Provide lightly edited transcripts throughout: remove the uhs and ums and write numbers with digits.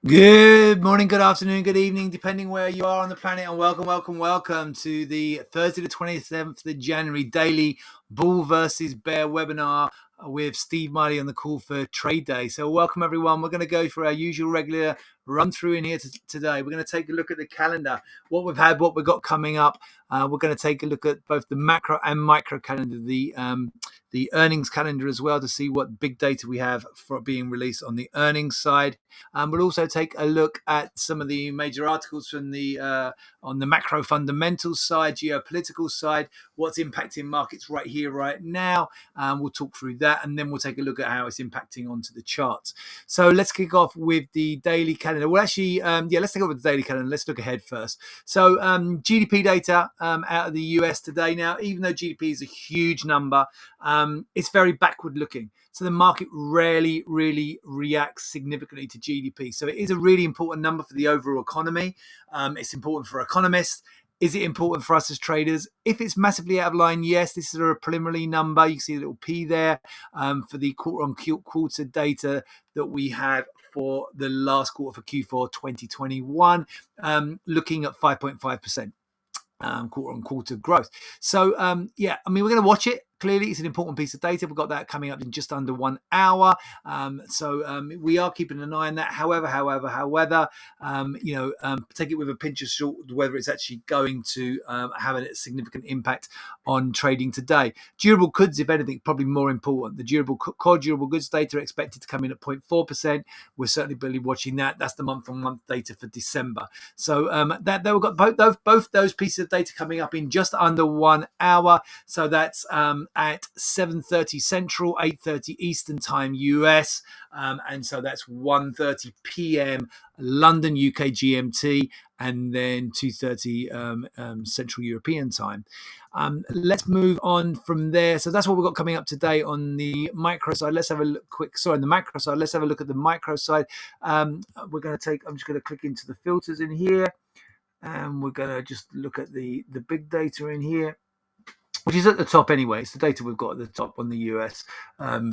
Good morning, good afternoon, good evening, depending where you are on the planet, and welcome to the Thursday the 27th of January daily Bull versus Bear webinar with Steve Miley on the call for trade day. So welcome everyone. We're going to go through our usual regular run through in here today. We're going to take a look at the calendar, what we've had, what we've got coming up. We're going to take a look at both the macro and micro calendar, the earnings calendar as well, to see what big data we have for being released on the earnings side. We'll also take a look at some of the major articles from on the macro fundamentals side, geopolitical side, what's impacting markets right here, right now. We'll talk through that, and then we'll take a look at how it's impacting onto the charts. So let's kick off with the daily calendar. Well, actually, let's take off with the daily calendar. Let's look ahead first. So GDP data out of the US today. Now, even though GDP is a huge number, it's very backward looking. So the market rarely really reacts significantly to GDP. So it is a really important number for the overall economy. It's important for economists. Is it important for us as traders? If it's massively out of line, yes, this is a preliminary number. You see a little P there for the quarter-on-quarter data that we have for the last quarter for Q4 2021, looking at 5.5%. Quarter-on-quarter growth. So, we're going to watch it. Clearly, it's an important piece of data. We've got that coming up in just under 1 hour. We are keeping an eye on that. However, take it with a pinch of salt whether it's actually going to have a significant impact on trading today. Durable goods, if anything, probably more important. The core durable goods data are expected to come in at 0.4%. We're certainly watching that. That's the month-on-month data for December. So we've got both those pieces of data coming up in just under 1 hour. So that's at 7:30 Central, 8:30 Eastern Time US, and so that's 1:30 p.m. London UK GMT, and then 2:30 Central European Time. Let's move on from there. So that's what we've got coming up today on the micro side. Let's have a look on the macro side. Let's have a look at the micro side. I'm just going to click into the filters in here, and we're going to just look at the big data in here, which is at the top anyway. It's the data we've got at the top on the US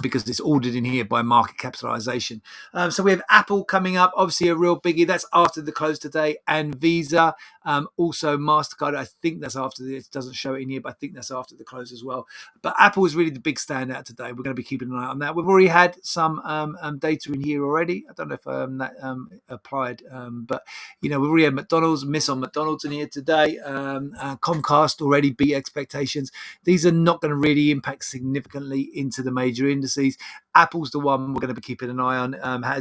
because it's ordered in here by market capitalization. So we have Apple coming up, obviously a real biggie. That's after the close today, and Visa, also MasterCard. I think that's after it doesn't show it in here, but I think that's after the close as well. But Apple is really the big standout today. We're going to be keeping an eye on that. We've already had some data in here already. I don't know if that applied, but we've already had McDonald's, miss on McDonald's in here today. Comcast already beat expectations. These are not going to really impact significantly into the major indices. Apple's the one we're going to be keeping an eye on.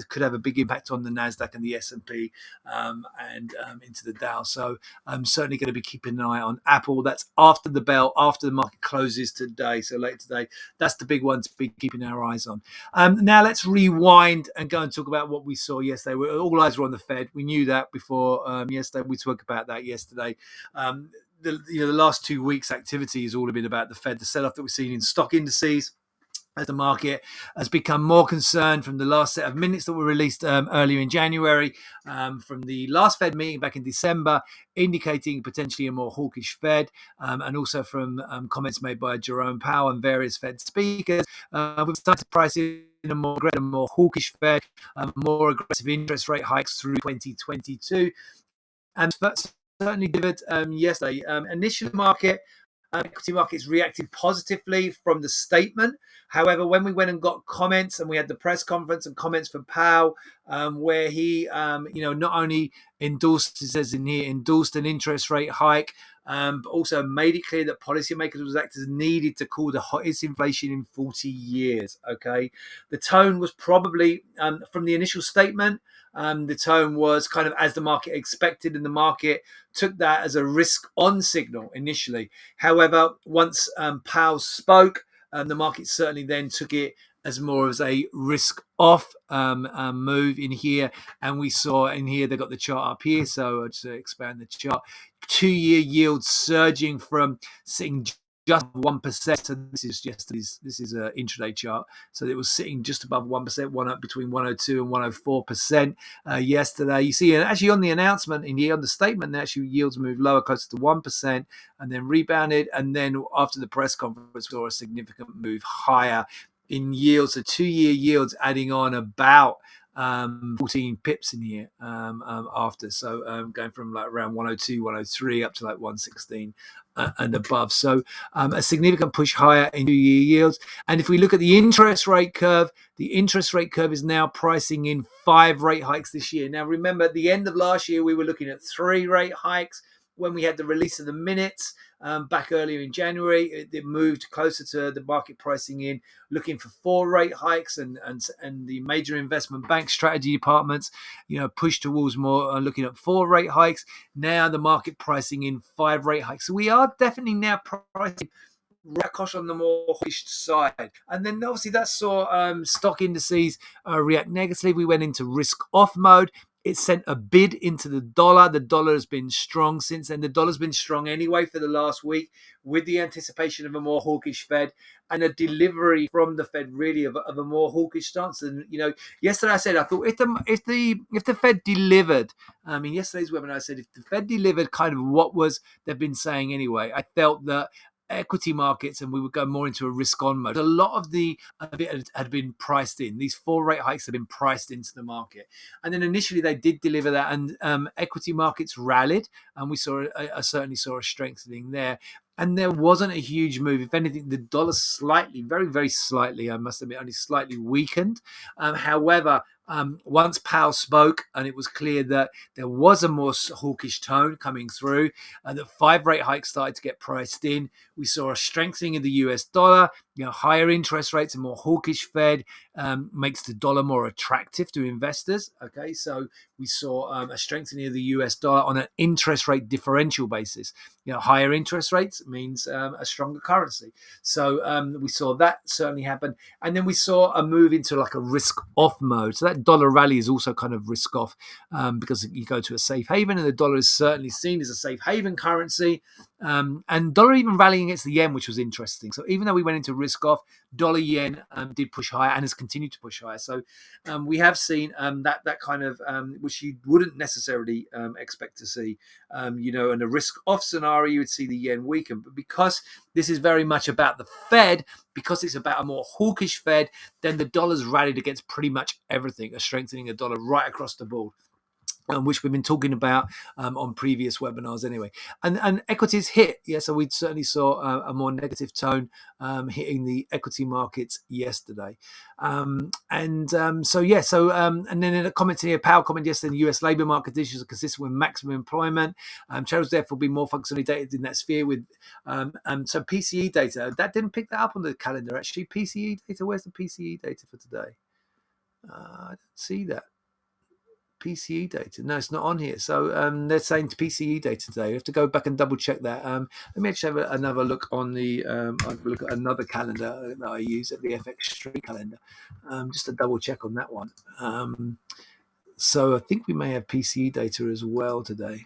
Could have a big impact on the NASDAQ and the S&P and into the Dow. So I'm certainly going to be keeping an eye on Apple. That's after the bell, after the market closes today. So later today, that's the big one to be keeping our eyes on. Now let's rewind and go and talk about what we saw yesterday. All eyes were on the Fed. We knew that before yesterday. We spoke about that yesterday. The last 2 weeks' activity has all been about the Fed, the sell-off that we've seen in stock indices, as the market has become more concerned from the last set of minutes that were released earlier in January from the last Fed meeting back in December, indicating potentially a more hawkish Fed, and also from comments made by Jerome Powell and various Fed speakers. We've started to price in a more hawkish Fed, more aggressive interest rate hikes through 2022. And that's certainly delivered yesterday. Initial market, equity markets reacted positively from the statement. However, when we went and got comments, and we had the press conference and comments from Powell, where he, not only endorsed an interest rate hike, but also made it clear that policymakers was actors needed to call the hottest inflation in 40 years. Okay, the tone was probably from the initial statement. The tone was kind of as the market expected, and the market took that as a risk-on signal initially. However, once Powell spoke, the market certainly then took it as more as a risk-off move in here. And we saw in here, they got the chart up here. So I'll just expand the chart. 2-year yield surging from sitting just 1%. So this is an intraday chart. So it was sitting just above 1%, one up between 102 and 104% yesterday. You see, actually on the announcement in here, on the statement, actually yields moved lower, closer to 1%, and then rebounded. And then after the press conference, we saw a significant move higher in yields. So 2-year yields adding on about 14 pips in here after. So going from like around 102, 103 up to like 116 and above. So a significant push higher in 2-year yields. And if we look at the interest rate curve is now pricing in 5 rate hikes this year. Now, remember, at the end of last year, we were looking at 3 rate hikes. When we had the release of the minutes back earlier in January, it moved closer to the market pricing in, looking for 4 rate hikes, and the major investment bank strategy departments, pushed towards more looking at 4 rate hikes. Now the market pricing in 5 rate hikes. So we are definitely now pricing Rakosh on the more hawkish side. And then obviously that saw stock indices react negatively. We went into risk off mode. It sent a bid into the dollar. The dollar has been strong since then. The dollar's been strong anyway for the last week, with the anticipation of a more hawkish Fed and a delivery from the Fed really of a more hawkish stance. And yesterday I said I thought if the Fed delivered, yesterday's webinar I said if the Fed delivered kind of what they've been saying anyway, I felt that equity markets and we would go more into a risk on mode. A lot of it had been priced in. These 4 rate hikes have been priced into the market. And then initially they did deliver that, and equity markets rallied, and we certainly saw a strengthening there. And there wasn't a huge move. If anything, the dollar slightly, very, very slightly, I must admit, only slightly weakened. However, once Powell spoke and it was clear that there was a more hawkish tone coming through, and that 5 rate hikes started to get priced in, we saw a strengthening of the US dollar. Higher interest rates and more hawkish Fed makes the dollar more attractive to investors. Okay, so we saw a strengthening of the US dollar on an interest rate differential basis. Higher interest rates means a stronger currency. So we saw that certainly happen. And then we saw a move into like a risk off mode. So that dollar rally is also kind of risk off because you go to a safe haven, and the dollar is certainly seen as a safe haven currency. And dollar even rallying against the yen, which was interesting. So even though we went into risk off, dollar yen did push higher and has continued to push higher. So we have seen that kind of which you wouldn't necessarily expect to see. In a risk off scenario, you would see the yen weaken. But because this is very much about the Fed, because it's about a more hawkish Fed, then the dollar's rallied against pretty much everything, a strengthening of dollar right across the board. Which we've been talking about on previous webinars anyway. And equities hit. So we certainly saw a more negative tone hitting the equity markets yesterday. And then in a comment here, Powell commented yesterday, the US labour market conditions are consistent with maximum employment. Charles therefore will be more functionally dated in that sphere with so PCE data. That didn't pick that up on the calendar, actually. PCE data, where's the PCE data for today? I don't see that. PCE data. No, it's not on here. So they're saying PCE data today. You have to go back and double check that. Let me actually have another look on the. I'll look at another calendar that I use at the FX Street calendar, just to double check on that one. So I think we may have PCE data as well today,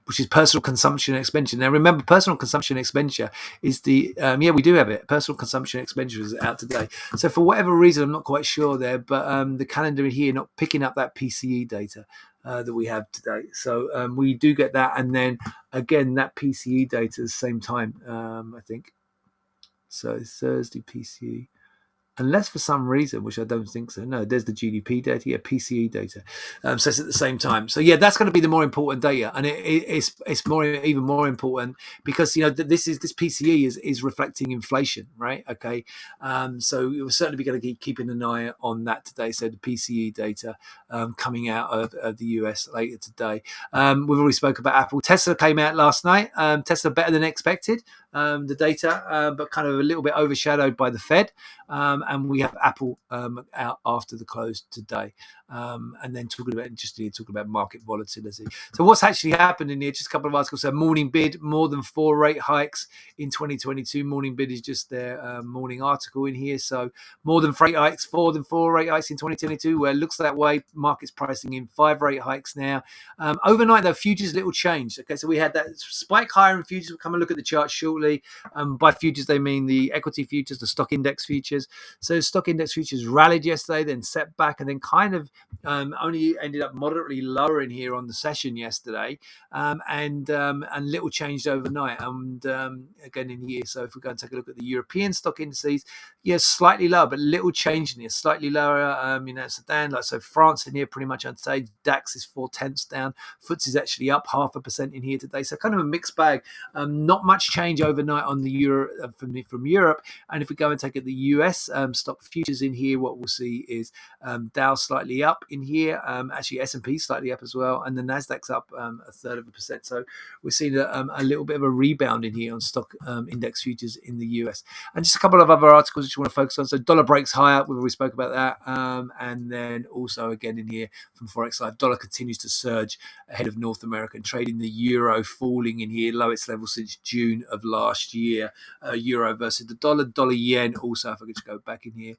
which is personal consumption and expenditure. Now, remember, personal consumption and expenditure is the, we do have it. Personal consumption and expenditure is out today. So for whatever reason, I'm not quite sure there, but the calendar here not picking up that PCE data that we have today. So we do get that. And then again, that PCE data at the same time, I think. So Thursday PCE. Unless for some reason, which I don't think so. No, there's the GDP data, PCE data. So it's at the same time. So that's going to be the more important data, and it's even more important because this PCE is reflecting inflation, right? Okay, so we will certainly be going to keep keeping an eye on that today. So the PCE data coming out of the US later today. We've already spoke about Apple. Tesla came out last night. Tesla better than expected. The data, but kind of a little bit overshadowed by the Fed. And we have Apple out after the close today. And then talking about market volatility. So what's actually happened in here, just a couple of articles. So morning bid, more than 4 rate hikes in 2022. Morning bid is just their morning article in here. So more than 4 rate hikes in 2022, where it looks that way. Market's pricing in 5 rate hikes now. Overnight, though, futures little change. Okay, so we had that spike higher in futures. We'll come and look at the chart shortly. shortly. By futures, they mean the equity futures, the stock index futures. So stock index futures rallied yesterday, then set back, and then kind of only ended up moderately lower in here on the session yesterday, and little changed overnight. And again in here, so if we go and take a look at the European stock indices, yes, slightly lower, but little change in here, slightly lower. It's down. Like so, France in here pretty much unchanged. DAX is 0.4 down. FTSE is actually up 0.5% in here today. So kind of a mixed bag. Not much change overnight on the euro from Europe. And if we go and take a look at the US stock futures in here, what we'll see is Dow slightly up in here. Actually, S&P slightly up as well, and the Nasdaq's up 0.33%. So we're seeing a little bit of a rebound in here on stock index futures in the US. And just a couple of other articles which you want to focus on. So dollar breaks higher. We've already spoke about that. And then also again in here from Forex Live, dollar continues to surge ahead of North American trading. The euro falling in here, lowest level since June of last year. Euro versus the dollar. Dollar yen also, if I could just go back in here,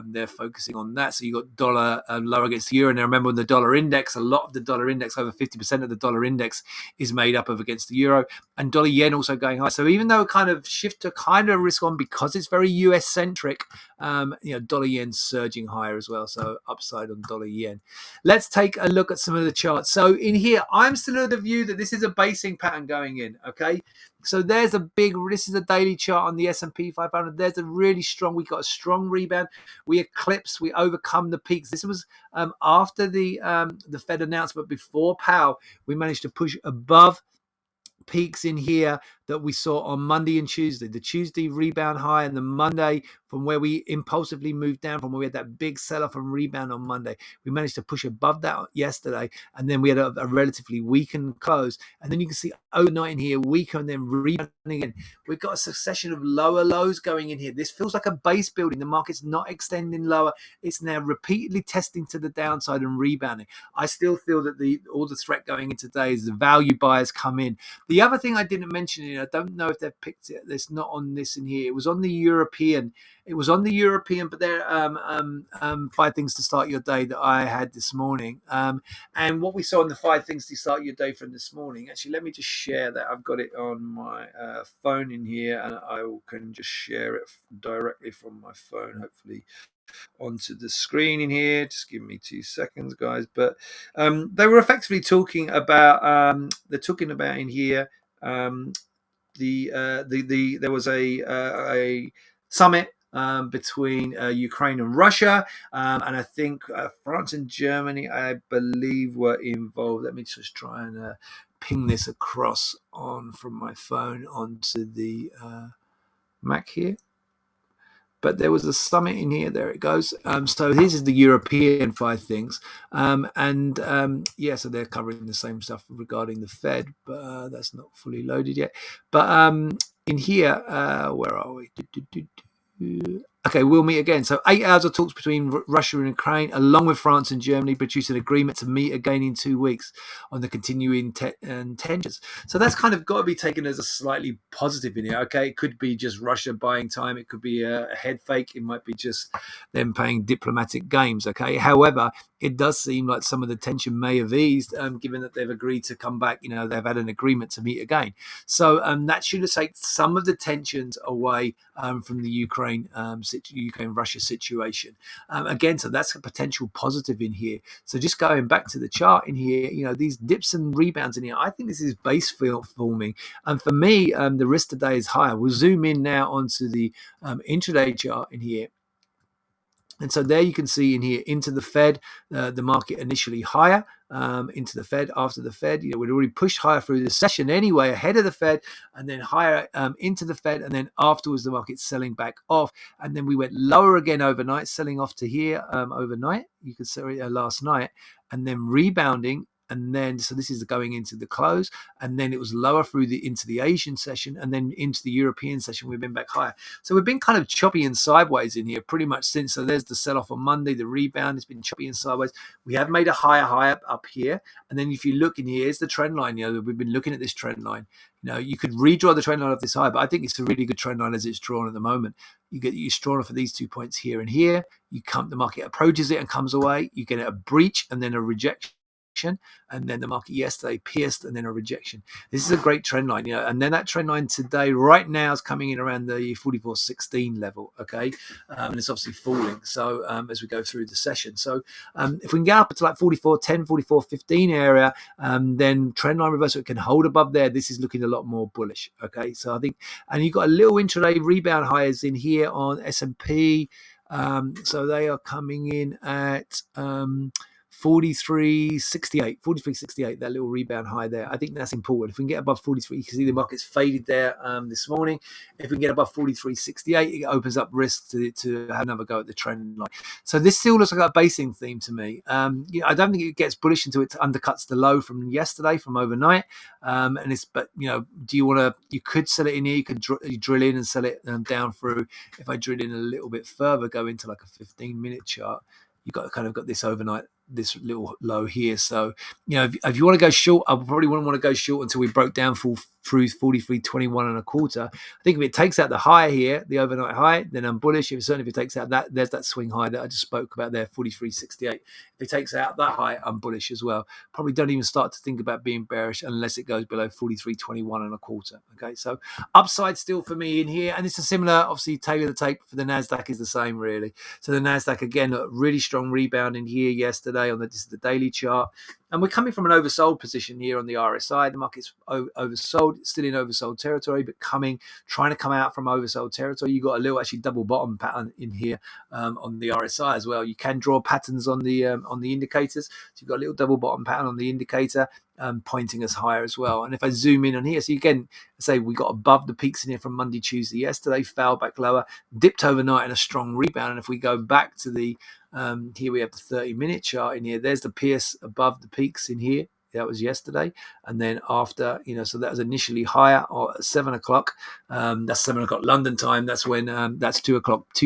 they're focusing on that. So you got dollar lower against the euro. And remember, on the dollar index, a lot of the dollar index, over 50% of the dollar index is made up of against the euro. And dollar yen also going high. So even though it kind of shift to kind of risk on because it's very US centric, dollar yen surging higher as well. So upside on dollar yen. Let's take a look at some of the charts. So in here, I'm still of the view that this is a basing pattern going in. Okay. So this is a daily chart on the S&P 500. There's a really strong, we got a strong rebound. We overcome the peaks. This was after the Fed announcement, before Powell. We managed to push above peaks in here that we saw on Monday and Tuesday. The Tuesday rebound high and the Monday from where we impulsively moved down from where we had that big sell-off and rebound on Monday. We managed to push above that yesterday, and then we had a relatively weakened close. And then you can see overnight in here, weaker and then rebounding again. We've got a succession of lower lows going in here. This feels like a base building. The market's not extending lower. It's now repeatedly testing to the downside and rebounding. I still feel that all the threat going in today is the value buyers come in. The other thing I didn't mention here, I don't know if they've picked it. It's not on this in here. It was on the European. But there are 5 things to start your day that I had this morning. And what we saw in the 5 things to start your day from this morning. Actually, let me just share that. I've got it on my phone in here, and I can just share it directly from my phone, hopefully, onto the screen in here. Just give me 2 seconds, guys. But they were effectively talking about in here. There was a summit between Ukraine and Russia, and I think France and Germany, I believe, were involved. Let me just try and ping this across from my phone onto the Mac here. But there was a summit in here. There it goes. So this is the European 5 things. So they're covering the same stuff regarding the Fed, but that's not fully loaded yet. But in here, where are we? Okay, we'll meet again. So 8 hours of talks between Russia and Ukraine, along with France and Germany, produced an agreement to meet again in 2 weeks on the continuing tensions. So that's kind of got to be taken as a slightly positive in here. Okay, it could be just Russia buying time. It could be a head fake. It might be just them playing diplomatic games. Okay, however, it does seem like some of the tension may have eased, given that they've agreed to come back. They've had an agreement to meet again. So that should have taken some of the tensions away from the Ukraine-Russia situation. Again, so that's a potential positive in here. So just going back to the chart in here, these dips and rebounds in here, I think this is base forming. And for me, the risk today is higher. We'll zoom in now onto the intraday chart in here. And so there you can see in here into the Fed, the market initially higher, into the Fed, after the Fed. We'd already pushed higher through the session anyway, ahead of the Fed, and then higher into the Fed, and then afterwards the market selling back off. And then we went lower again overnight, selling off to here overnight. You could say last night, and then rebounding. And then, so this is going into the close, and then it was lower into the Asian session, and then into the European session, we've been back higher. So we've been kind of choppy and sideways in here pretty much since. So there's the sell-off on Monday, the rebound has been choppy and sideways. We have made a higher high up here. And then if you look in here, here's the trend line. We've been looking at this trend line. You could redraw the trend line of this high, but I think it's a really good trend line as it's drawn at the moment. You're drawn for these 2 points here and here. The market approaches it and comes away. You get a breach and then a rejection and then the market yesterday pierced and then a rejection. This is a great trend line, and then that trend line today right now is coming in around the 44.16 level, okay, and it's obviously falling. So as we go through the session, so if we can get up to like 44.10, 44.15 area, then trend line reversal can hold above there. This is looking a lot more bullish, okay. So I think, and you've got a little intraday rebound highs in here on S&P. So they are coming in at 43.68, that little rebound high there. I think that's important. If we can get above 43, you can see the market's faded there this morning. If we can get above 43.68, it opens up risk to have another go at the trend line. So this still looks like a basing theme to me. I don't think it gets bullish until it undercuts the low from yesterday, from overnight. But do you want to? You could sell it in here. You could drill in and sell it down through. If I drill in a little bit further, go into like a 15-minute chart, you've got this overnight, this little low here. So, if you want to go short, I probably wouldn't want to go short until we broke down through 43.21 and a quarter. I think if it takes out the high here, the overnight high, then I'm bullish. If it takes out that, there's that swing high that I just spoke about there, 43.68. If it takes out that high, I'm bullish as well. Probably don't even start to think about being bearish unless it goes below 43.21 and a quarter. Okay, so upside still for me in here, and it's a similar, obviously, tail of the tape for the Nasdaq is the same really. So the Nasdaq again, a really strong rebound in here yesterday on this is the daily chart, and we're coming from an oversold position here on the RSI. The market's oversold, still in oversold territory, but trying to come out from oversold territory. You got a little actually double bottom pattern in here on the RSI as well. You can draw patterns on the indicators. So you've got a little double bottom pattern on the indicator, pointing us higher as well. And if I zoom in on here, so again, say we got above the peaks in here from Monday, Tuesday, yesterday, fell back lower, dipped overnight in a strong rebound. And if we go back to the here we have the 30-minute chart in here. There's the pierce above the peaks in here. That was yesterday, and then after, so that was initially higher at 7 o'clock. That's 7 o'clock London time. That's when that's 2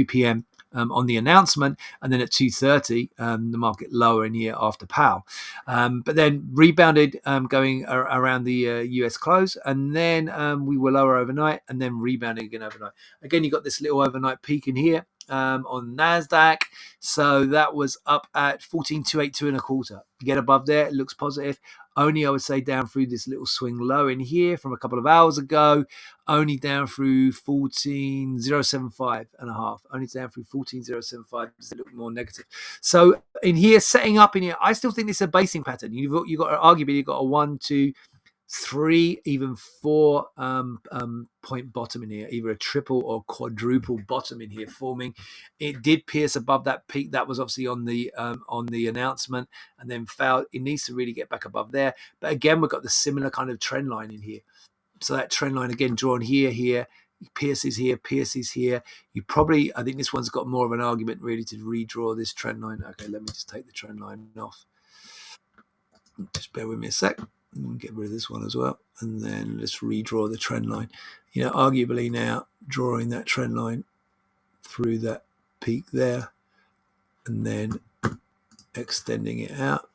p.m. On the announcement, and then at 2:30, the market lower in here after Powell, but then rebounded going around the US close, and then we were lower overnight, and then rebounding again overnight. Again, you got this little overnight peak in here on Nasdaq, so that was up at 14.282 and a quarter. Get above there, it looks positive. Only, I would say, down through this little swing low in here from a couple of hours ago, only down through 14.075 and a half. Only down through 14.075 is a little more negative. So in here, setting up in here, I still think this is a basing pattern. You've got arguably you've got a 1, 2, 3, even 4 point bottom in here, either a triple or quadruple bottom in here forming. It did pierce above that peak. That was obviously on the announcement, and then fell. It needs to really get back above there. But again, we've got the similar kind of trend line in here. So that trend line again drawn here, pierces here. I think this one's got more of an argument really to redraw this trend line. Okay, let me just take the trend line off. Just bear with me a sec. Get rid of this one as well, and then let's redraw the trend line. Arguably now drawing that trend line through that peak there, and then extending it out.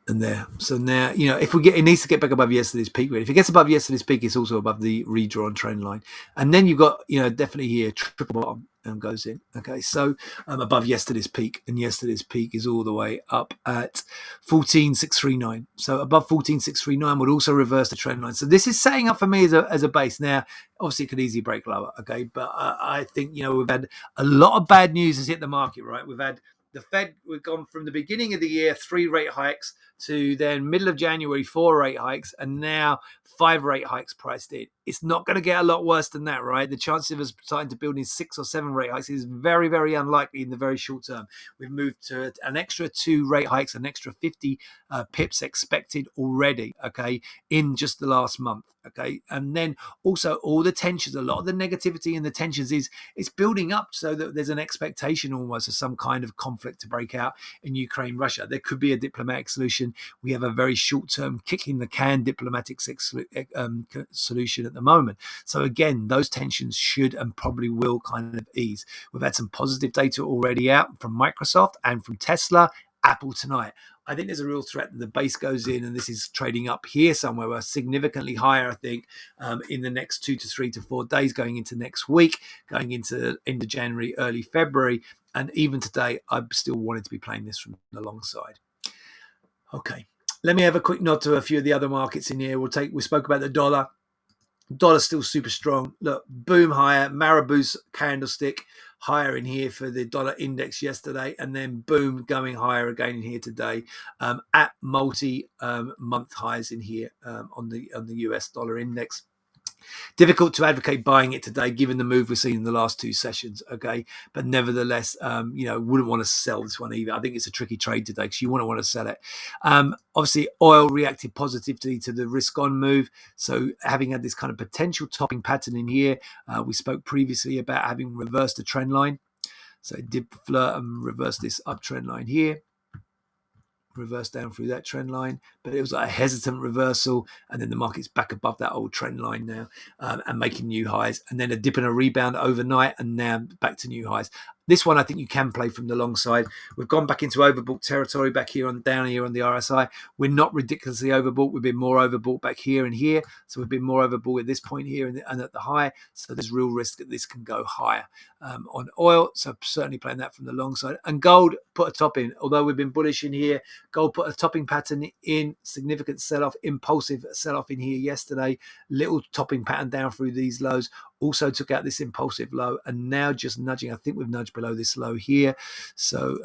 And there. So now, if it needs to get back above yesterday's peak. Really. If it gets above yesterday's peak, it's also above the redrawn trend line. And then you've got, definitely here, triple bottom goes in. Okay, so above yesterday's peak, and yesterday's peak is all the way up at 14.639. So above 14.639 would also reverse the trend line. So this is setting up for me as a base. Now, obviously, it could easily break lower. Okay, but I think we've had a lot of bad news has hit the market. Right, we've had the Fed, we've gone from the beginning of the year, 3 rate hikes, to then middle of January, 4 rate hikes, and now 5 rate hikes priced in. It's not going to get a lot worse than that, right? The chances of us starting to build in 6 or 7 rate hikes is very, very unlikely in the very short term. We've moved to an extra 2 rate hikes, an extra 50 pips expected already, okay, in just the last month, okay? And then also all the tensions, a lot of the negativity and the tensions is it's building up so that there's an expectation almost of some kind of conflict to break out in Ukraine, Russia. There could be a diplomatic solution. We have a very short-term kicking the can diplomatic solution at the moment. So again, those tensions should and probably will kind of ease. We've had some positive data already out from Microsoft and from Tesla. Apple tonight. I think there's a real threat that the base goes in and this is trading up here somewhere, significantly higher, I think, in the next 2 to 3 to 4 days, going into next week, going into end of January, early February. And even today, I'm still wanting to be playing this from the long side. Okay, let me have a quick nod to a few of the other markets in here. We spoke about the dollar. Dollar's still super strong. Look, boom higher. Marabou's candlestick higher in here for the dollar index yesterday, and then boom going higher again in here today, at multi-month highs in here on the US dollar index. Difficult to advocate buying it today, given the move we've seen in the last 2 sessions. Okay, but nevertheless, wouldn't want to sell this one either. I think it's a tricky trade today because you wouldn't want to sell it. Obviously, oil reacted positively to the risk-on move. So, having had this kind of potential topping pattern in here, we spoke previously about having reversed the trend line. So, it did flirt and reverse this uptrend line here. Reverse down through that trend line, but it was like a hesitant reversal, and then the market's back above that old trend line now, and making new highs, and then a dip and a rebound overnight, and now back to new highs. This one I think you can play from the long side. We've gone back into overbought territory back here down here on the RSI. We're not ridiculously overbought. We've been more overbought back here and here, so we've been more overbought at this point here and at the high. So there's real risk that this can go higher on oil. So certainly playing that from the long side. And gold put a top in. Although we've been bullish in here, gold put a topping pattern in. Significant sell-off, impulsive sell-off in here yesterday. Little topping pattern down through these lows. Also took out this impulsive low, and now just nudging. I think we've nudged below this low here. So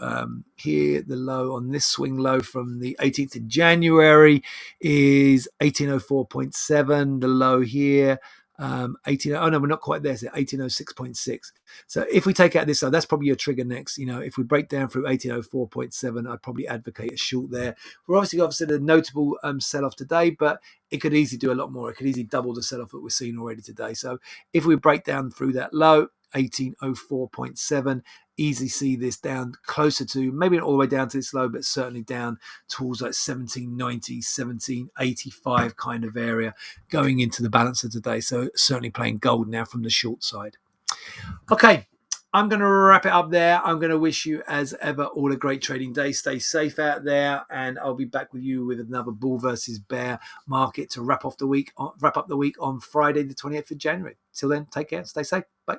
here, the low on this swing low from the 18th of January is 1804.7. The low here, 18. Oh no, we're not quite there. It's 1806.6. So if we take out this low, that's probably your trigger next. If we break down through 1804.7, I'd probably advocate a short there. We're obviously a notable sell-off today, but it could easily do a lot more. It could easily double the sell-off that we're seeing already today. So if we break down through that low, 1804.7, easily see this down closer to, maybe not all the way down to this low, but certainly down towards like 1790, 1785 kind of area going into the balance of today. So certainly playing gold now from the short side. Okay, I'm going to wrap it up there. I'm going to wish you, as ever, all a great trading day. Stay safe out there, and I'll be back with you with another bull versus bear market to wrap up the week on Friday, the 28th of January. Till then, take care. Stay safe. Bye.